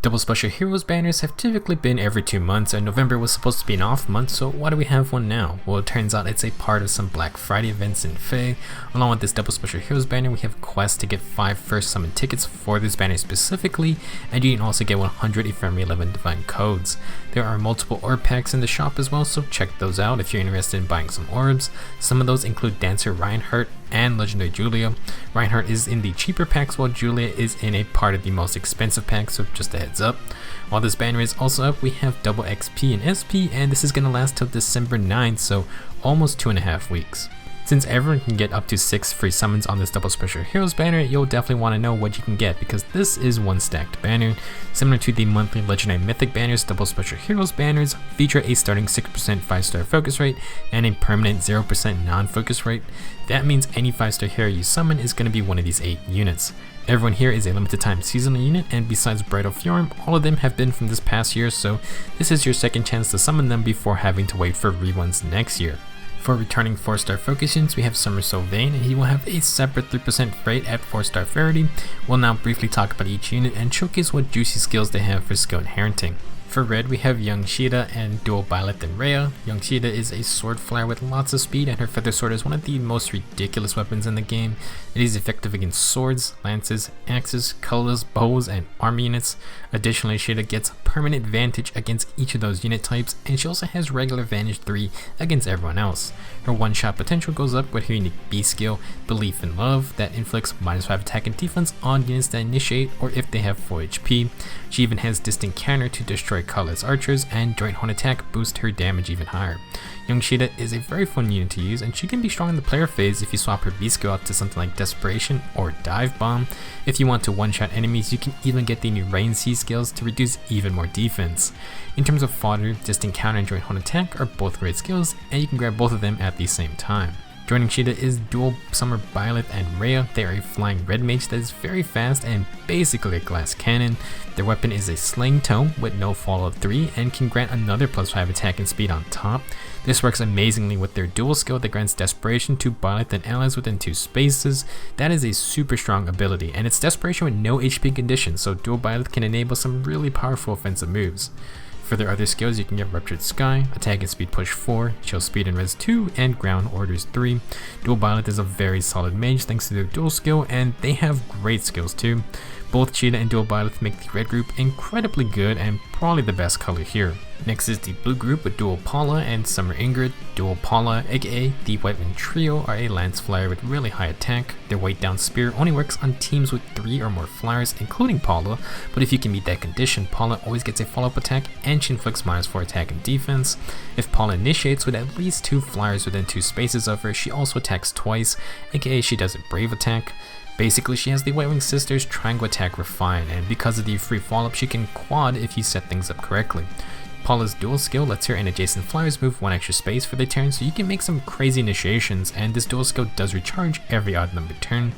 Double Special Heroes banners have typically been every 2 months, and November was supposed to be an off month, so why do we have one now? Well, it turns out it's a part of some Black Friday events in Fae. Along with this Double Special Heroes banner, we have quests to get 5 first summon tickets for this banner specifically, and you can also get 100 Ephemery 11 Divine Codes. There are multiple orb packs in the shop as well, so check those out if you're interested in buying some orbs. Some of those include Dancer Reinhardt and Legendary Julia. Reinhardt is in the cheaper packs while Julia is in a part of the most expensive packs, so just a heads up. While this banner is also up, we have double XP and SP, and this is going to last till December 9th, so almost 2.5 weeks. Since everyone can get up to 6 free summons on this Double Special Heroes banner, you'll definitely want to know what you can get, because this is one stacked banner. Similar to the monthly Legendary Mythic banners, Double Special Heroes banners feature a starting 6% 5-star focus rate and a permanent 0% non-focus rate. That means any 5-star hero you summon is going to be one of these 8 units. Everyone here is a limited time seasonal unit, and besides Bridal Fjorm, all of them have been from this past year, so this is your second chance to summon them before having to wait for reruns next year. For returning 4-star focus units, we have Sylvain, and he will have a separate 3% rate at 4-star Rarity. We'll now briefly talk about each unit and showcase what juicy skills they have for skill inheriting. For red, we have young Caeda and dual Byleth and Rhea. Young Caeda is a sword flyer with lots of speed, and her feather sword is one of the most ridiculous weapons in the game. It is effective against swords, lances, axes, colorless, bows, and army units. Additionally, Caeda gets permanent advantage against each of those unit types, and she also has regular advantage 3 against everyone else. Her one-shot potential goes up with her unique B skill, Belief in Love, that inflicts -5 attack and defense on units that initiate or if they have full HP. She even has distant counter to destroy colorless archers, and joint horn attack boosts her damage even higher. Young Caeda is a very fun unit to use, and she can be strong in the player phase if you swap her B skill out to something like Desperation or Dive Bomb. If you want to one-shot enemies, you can even get the new Rain C skills to reduce even more defense. In terms of fodder, distant counter and joint horn attack are both great skills, and you can grab both of them at the same time. Joining Caeda is dual summer Byleth and Rhea. They are a flying red mage that is very fast and basically a glass cannon. Their weapon is a sling tome with no follow-up 3 and can grant another +5 attack and speed on top. This works amazingly with their dual skill that grants Desperation to Byleth and allies within 2 spaces. That is a super strong ability, and it's Desperation with no HP condition, so dual Byleth can enable some really powerful offensive moves. For their other skills, you can get Ruptured Sky, Attack and Speed Push 4, Chill Speed and Res 2, and Ground Orders 3. Dual Byleth is a very solid mage thanks to their dual skill, and they have great skills too. Both Caeda and dual Byleth make the red group incredibly good and probably the best color here. Next is the blue group with DuoPalla and Summer Ingrid. DuoPalla, aka the White Wind Trio, are a lance flyer with really high attack. Their weight down spear only works on teams with 3 or more flyers, including Palla, but if you can meet that condition, Palla always gets a follow-up attack and she inflicts -4 attack and defense. If Palla initiates with at least 2 flyers within 2 spaces of her, she also attacks twice, aka she does a brave attack. Basically, she has the White Wing Sisters Triangle Attack Refine, and because of the free follow-up, she can quad if you set things up correctly. Palla's dual skill lets her and adjacent flyers move 1 extra space for their turn, so you can make some crazy initiations, and this dual skill does recharge every odd number turn.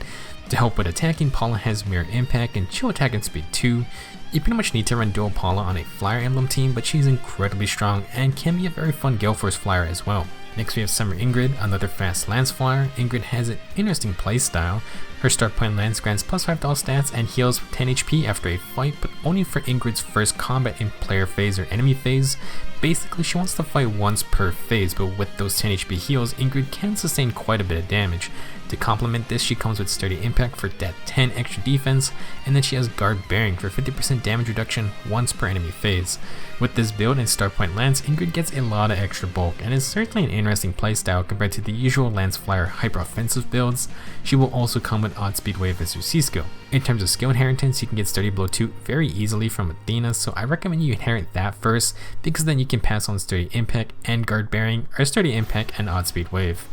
To help with attacking, Palla has Mirror Impact and Chill Attack and Speed 2. You pretty much need to run DuoPalla on a flyer emblem team, but she's incredibly strong and can be a very fun Gale Force flyer as well. Next we have Summer Ingrid, another fast lance flyer. Ingrid has an interesting playstyle. Her start point lance grants +5 to all stats and heals 10 HP after a fight, but only for Ingrid's first combat in player phase or enemy phase. Basically, she wants to fight once per phase, but with those 10 HP heals, Ingrid can sustain quite a bit of damage. To complement this, she comes with Sturdy Impact for that 10 extra defense, and then she has Guard Bearing for 50% damage reduction once per enemy phase. With this build and start point lance, Ingrid gets a lot of extra bulk, and is certainly an interesting playstyle compared to the usual lance flyer hyper offensive builds. She will also come with Odd Speed Wave as her C skill. In terms of skill inheritance, you can get Sturdy Blow 2 very easily from Athena, so I recommend you inherit that first, because then you can pass on Sturdy Impact and Guard Bearing, or Sturdy Impact and Odd Speed Wave.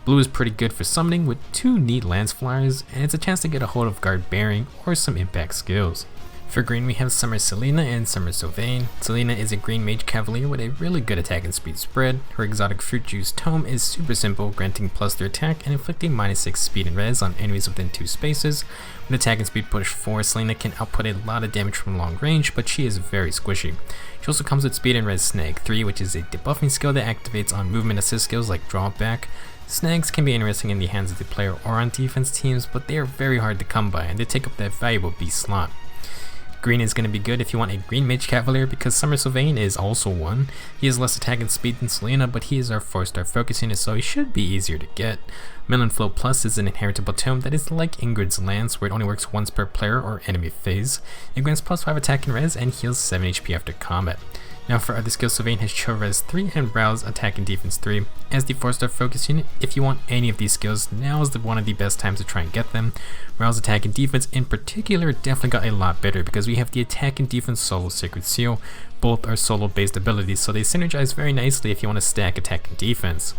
Blue is pretty good for summoning with 2 neat lance flyers, and it's a chance to get a hold of Guard Bearing or some impact skills. For green, we have Summer Selena and Summer Sylvain. Selena is a green mage cavalier with a really good attack and speed spread. Her exotic fruit juice tome is super simple, granting +3 attack and inflicting -6 speed and res on enemies within 2 spaces. With attack and speed push 4, Selena can output a lot of damage from long range, but she is very squishy. She also comes with speed and res snag 3, which is a debuffing skill that activates on movement assist skills like drawback. Snags can be interesting in the hands of the player or on defense teams, but they are very hard to come by and they take up that valuable B slot. Green is going to be good if you want a green mage cavalier because Summer Sylvain is also one. He has less attack and speed than Selena, but he is our 4-star focus unit, so he should be easier to get. Melon Flow Plus is an inheritable tome that is like Ingrid's Lance, where it only works once per player or enemy phase. It grants plus 5 attack and res and heals 7 HP after combat. Now for other skills, Sylvain has Cho Res 3 and Bridal's attack and defense 3. As the 4-star focus unit, if you want any of these skills, now is one of the best times to try and get them. Bridal's attack and defense in particular definitely got a lot better because we have the attack and defense solo Sacred Seal. Both are solo based abilities, so they synergize very nicely if you want to stack attack and defense.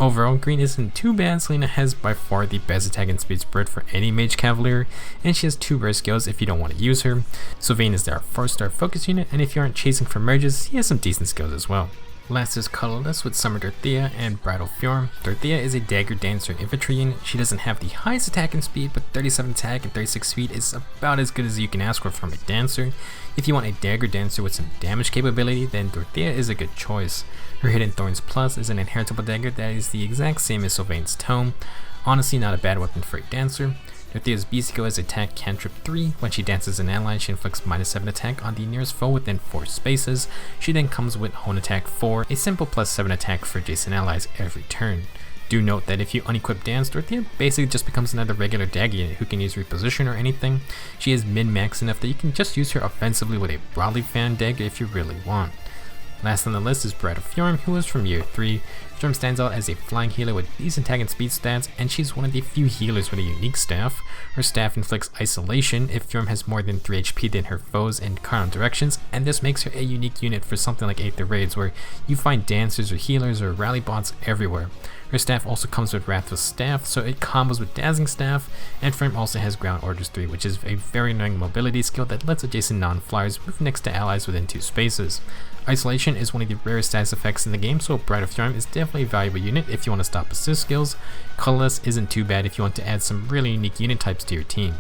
Overall, green isn't too bad. Selena has by far the best attack and speed spread for any mage cavalier, and she has 2 rare skills if you don't want to use her. Sylvain is our 4-star focus unit, and if you aren't chasing for merges, he has some decent skills as well. Last is Colorless with Summer Dorothea and Bridal Fjorm. Dorothea is a dagger dancer infantry unit. She doesn't have the highest attack and speed, but 37 attack and 36 speed is about as good as you can ask for from a dancer. If you want a dagger dancer with some damage capability, then Dorothea is a good choice. Her Hidden Thorns Plus is an inheritable dagger that is the exact same as Sylvain's tome. Honestly, not a bad weapon for a dancer. Dorothea's B skill is attack cantrip 3. When she dances an ally, she inflicts -7 attack on the nearest foe within 4 spaces. She then comes with Hone Attack 4, a simple +7 attack for adjacent allies every turn. Do note that if you unequip Dance, Dorothea basically just becomes another regular dagger unit who can use reposition or anything. She is min-max enough that you can just use her offensively with a broadly fan dagger if you really want. Last on the list is Bridal Fjorm, who is from year 3. Fjorm stands out as a flying healer with decent attack and speed stats, and she's one of the few healers with a unique staff. Her staff inflicts isolation if Fjorm has more than 3 HP than her foes in cardinal directions, and this makes her a unique unit for something like Aether Raids, where you find dancers or healers or rally bots everywhere. Her staff also comes with Wrathful Staff, so it combos with Dazzling Staff, and Fjorm also has Ground Orders 3, which is a very annoying mobility skill that lets adjacent non-flyers move next to allies within 2 spaces. Isolation is one of the rarest status effects in the game, so Bridal Fjorm is definitely a valuable unit if you want to stop assist skills. Colorless isn't too bad if you want to add some really unique unit types to your team.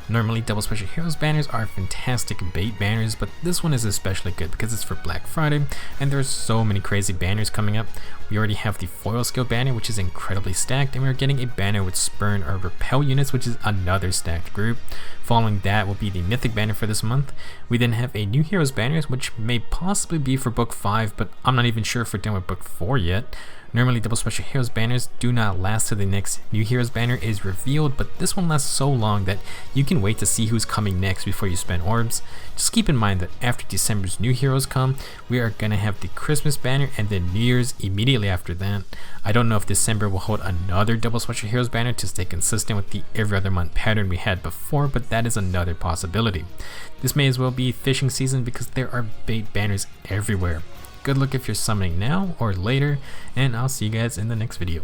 Normally, Double Special Heroes banners are fantastic bait banners, but this one is especially good because it's for Black Friday, and there's so many crazy banners coming up. We already have the Foil Skill banner, which is incredibly stacked, and we're getting a banner with Spurn or Repel units, which is another stacked group. Following that will be the Mythic banner for this month. We then have a New Heroes banner, which may possibly be for Book 5, but I'm not even sure if we're done with Book 4 yet. Normally, Double Special Heroes banners do not last till the next New Heroes banner is revealed, but this one lasts so long that you can wait to see who's coming next before you spend orbs. Just keep in mind that after December's New Heroes come, we are going to have the Christmas banner and then New Year's immediately after that. I don't know if December will hold another Double Special Heroes banner to stay consistent with the every other month pattern we had before, but that is another possibility. This may as well be fishing season because there are bait banners everywhere. Good luck if you're summoning now or later, and I'll see you guys in the next video.